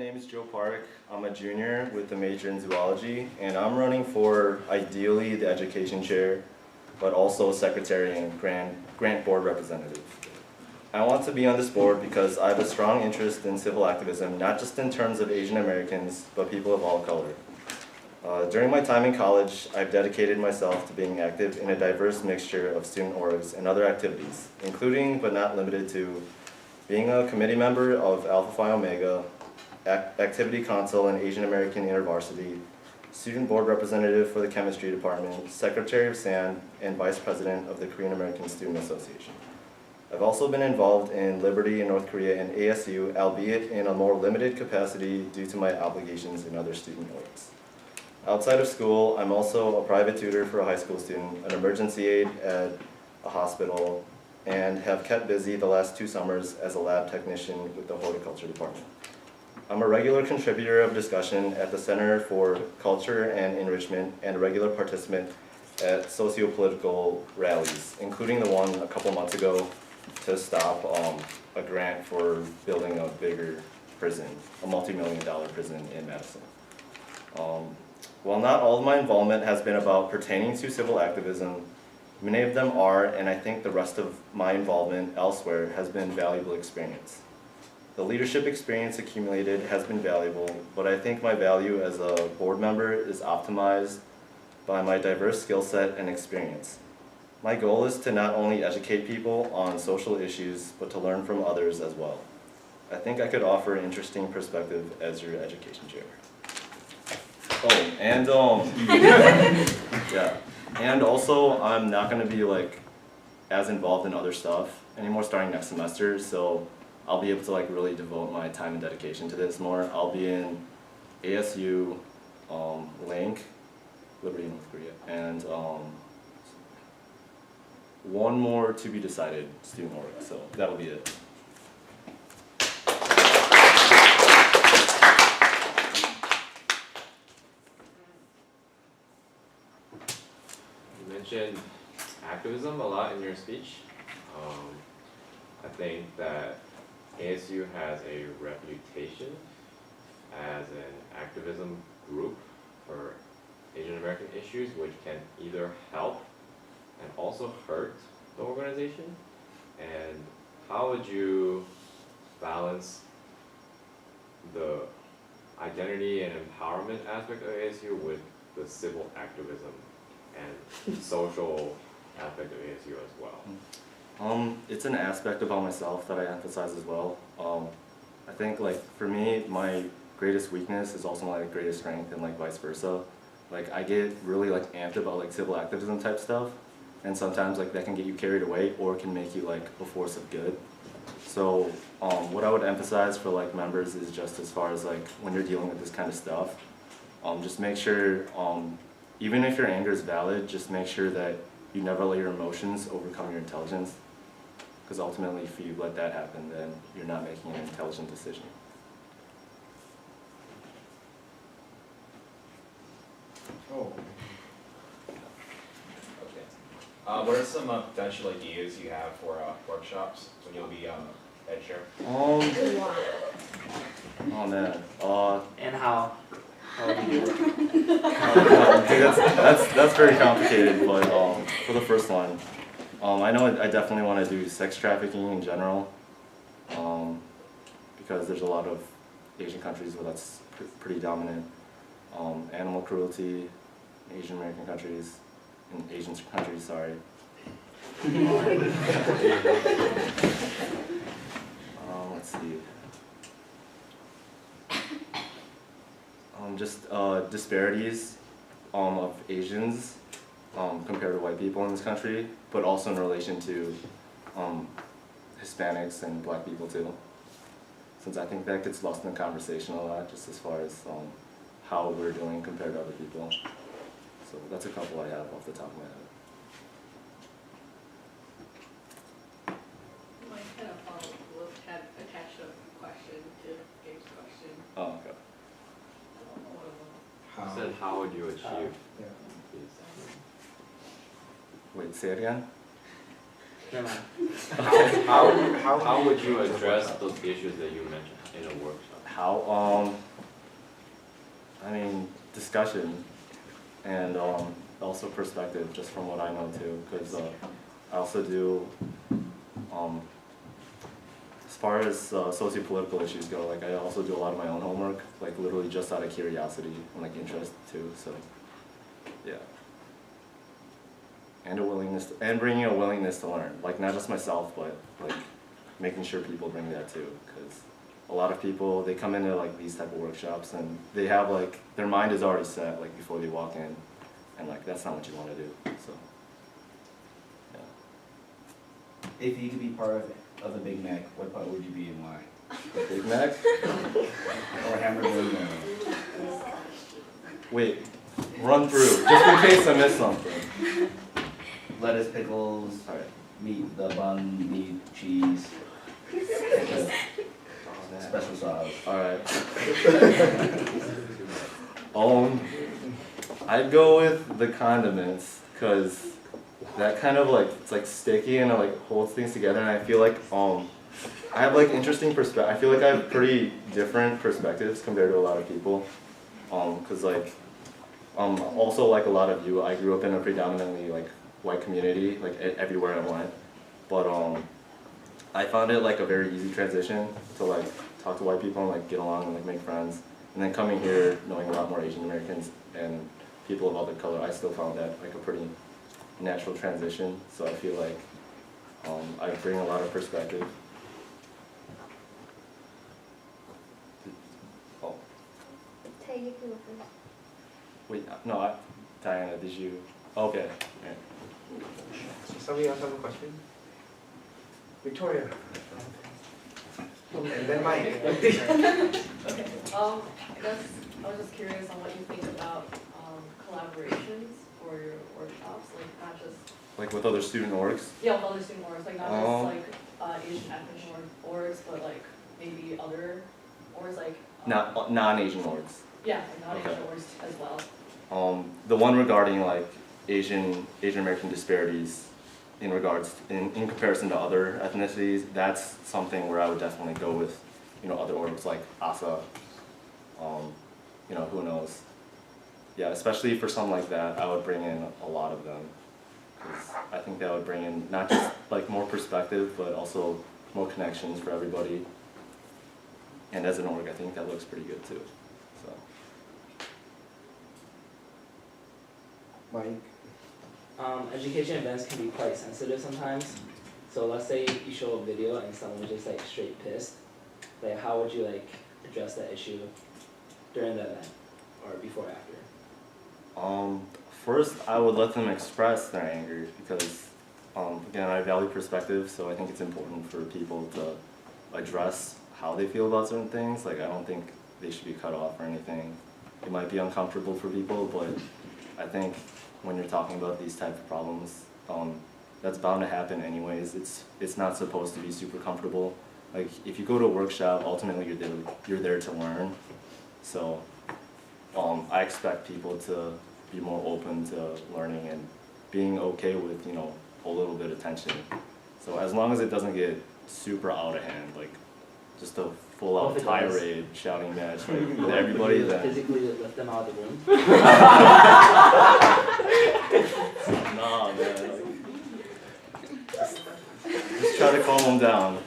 name is Joe Park. I'm a junior with a major in zoology, and I'm running for ideally the education chair, but also secretary and grant board representative. I want to be on this board because I have a strong interest in civil activism, not just in terms of Asian Americans, but people of all color. During my time in college, I've dedicated myself to being active in a diverse mixture of student orgs and other activities, including but not limited to being a committee member of Alpha Phi Omega, Activity Council and Asian American InterVarsity, student board representative for the chemistry department, secretary of SAN, and vice president of the Korean American Student Association. I've also been involved in Liberty in North Korea and AASU, albeit in a more limited capacity due to my obligations in other student orgs. Outside of school, I'm also a private tutor for a high school student, an emergency aide at a hospital, and have kept busy the last 2 summers as a lab technician with the horticulture department. I'm a regular contributor of discussion at the Center for Culture and Enrichment and a regular participant at socio-political rallies, including the one a couple months ago to stop a grant for building a bigger prison, a multi-million-dollar prison in Madison. While not all of my involvement has been about pertaining to civil activism, many of them are, and I think the rest of my involvement elsewhere has been valuable experience. The leadership experience accumulated has been valuable, but I think my value as a board member is optimized by my diverse skill set and experience. My goal is to not only educate people on social issues, but to learn from others as well. I think I could offer an interesting perspective as your education chair. Oh, and yeah. And also, I'm not going to be as involved in other stuff anymore starting next semester, so I'll be able to really devote my time and dedication to this more. I'll be in AASU, Link, Liberty in North Korea, and one more to be decided student org, so that'll be it. You mentioned activism a lot in your speech. I think that ASU has a reputation as an activism group for Asian American issues, which can either help and also hurt the organization. And how would you balance the identity and empowerment aspect of ASU with the civil activism and social aspect of ASU as well? It's an aspect about myself that I emphasize as well. I think for me, my greatest weakness is also my greatest strength, and vice versa. I get really amped about civil activism type stuff, and sometimes that can get you carried away or can make you a force of good. So what I would emphasize for members is just as far as when you're dealing with this kind of stuff, just make sure, even if your anger is valid, just make sure that you never let your emotions overcome your intelligence. Because ultimately, if you let that happen, then you're not making an intelligent decision. Oh. Okay. What are some potential ideas you have for workshops when you'll be head chair? Oh man. And how? How would you do it? That's very complicated, but for the first one, I know I definitely want to do sex trafficking in general, because there's a lot of Asian countries where that's pretty dominant. Animal cruelty in Asian American countries, sorry. Let's see. Just disparities of Asians compared to white people in this country, but also in relation to Hispanics and black people too. Since I think that gets lost in the conversation a lot, just as far as how we're doing compared to other people. So that's a couple I have off the top of my head. Had attached a question to Gabe's question. Oh, okay. You said how would you achieve these? Wait, say it again? Never mind. How would you address those issues that you mentioned in a workshop? How, I mean, discussion and also perspective, just from what I know too, because I also do, as far as socio-political issues go, like I also do a lot of my own homework, like literally just out of curiosity and like interest too, so yeah. And a willingness, and bringing a willingness to learn, like not just myself, but like making sure people bring that too, because a lot of people, they come into like these type of workshops and they have like, their mind is already set like before they walk in, and like that's not what you want to do, so, yeah. If you could be part of the Big Mac, what part would you be and why? Big Mac? Or hamburger and Wait, run through, just in case I missed something. lettuce, pickles, Alright. meat, the bun, meat, cheese, special sauce. Alright. I'd go with the condiments, cause that kind of like, it's like sticky and it like holds things together, and I feel like I have like interesting I feel like I have pretty different perspectives compared to a lot of people. Cause like, also like a lot of you, I grew up in a predominantly like white community, like everywhere I went. But I found it like a very easy transition to like talk to white people and like get along and like make friends. And then coming here, knowing a lot more Asian Americans and people of other color, I still found that like a pretty natural transition. So I feel like I bring a lot of perspective. Oh, Tay, you can go first. wait, no, Diana, did you? Okay. Yeah. Somebody else have a question? Victoria. And then Mike. Okay, I guess I was just curious on what you think about collaborations for your workshops, like not just, Like with other student orgs? yeah, with other student orgs, like not just like Asian ethnic orgs, but like maybe other orgs, like Non-Asian orgs. yeah, like non-Asian Okay. orgs as well. The one regarding like Asian American disparities in regards in comparison to other ethnicities, that's something where I would definitely go with, you know, other orgs like AASU. You know, who knows? Yeah, especially for something like that, I would bring in a lot of them, because I think that would bring in not just like more perspective, but also more connections for everybody. And as an org, I think that looks pretty good too. So. Mike. Education events can be quite sensitive sometimes. So let's say you show a video and someone's just like straight pissed. Like how would you like address that issue during the event or before or after? First, I would let them express their anger because, again, I value perspective, so I think it's important for people to address how they feel about certain things. Like, I don't think they should be cut off or anything. It might be uncomfortable for people, but I think when you're talking about these type of problems, that's bound to happen anyways. It's not supposed to be super comfortable. Like, if you go to a workshop, ultimately you're there to learn. So, I expect people to be more open to learning and being okay with, you know, a little bit of tension. So as long as it doesn't get super out of hand, like just a full-out If it does. tirade, shouting match like, with everybody, then Physically lift them out of the room. nah, man. Like, just try to calm them down.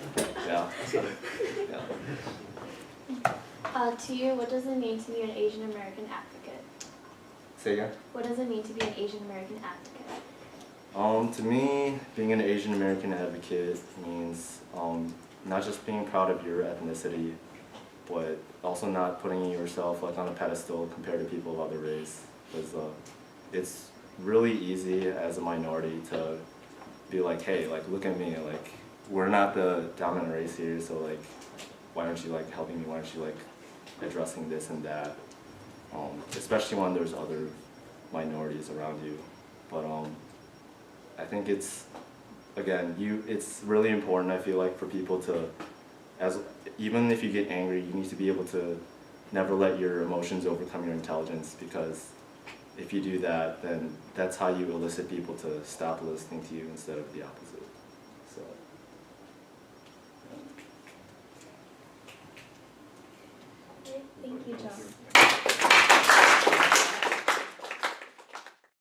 Yeah. Yeah. To you, what does it mean to be an Asian American advocate? Say again? What does it mean to be an Asian American advocate? To me, being an Asian American advocate means not just being proud of your ethnicity, but also not putting yourself like on a pedestal compared to people of other race. Because it's really easy as a minority to be like, hey, like look at me, like we're not the dominant race here, so like why aren't you like helping me? Why aren't you like addressing this and that? Especially when there's other minorities around you. But I think it's, again, it's really important, I feel like, for people to, even if you get angry, you need to be able to never let your emotions overcome your intelligence, because if you do that, then that's how you elicit people to stop listening to you instead of the opposite. So, yeah. Good job.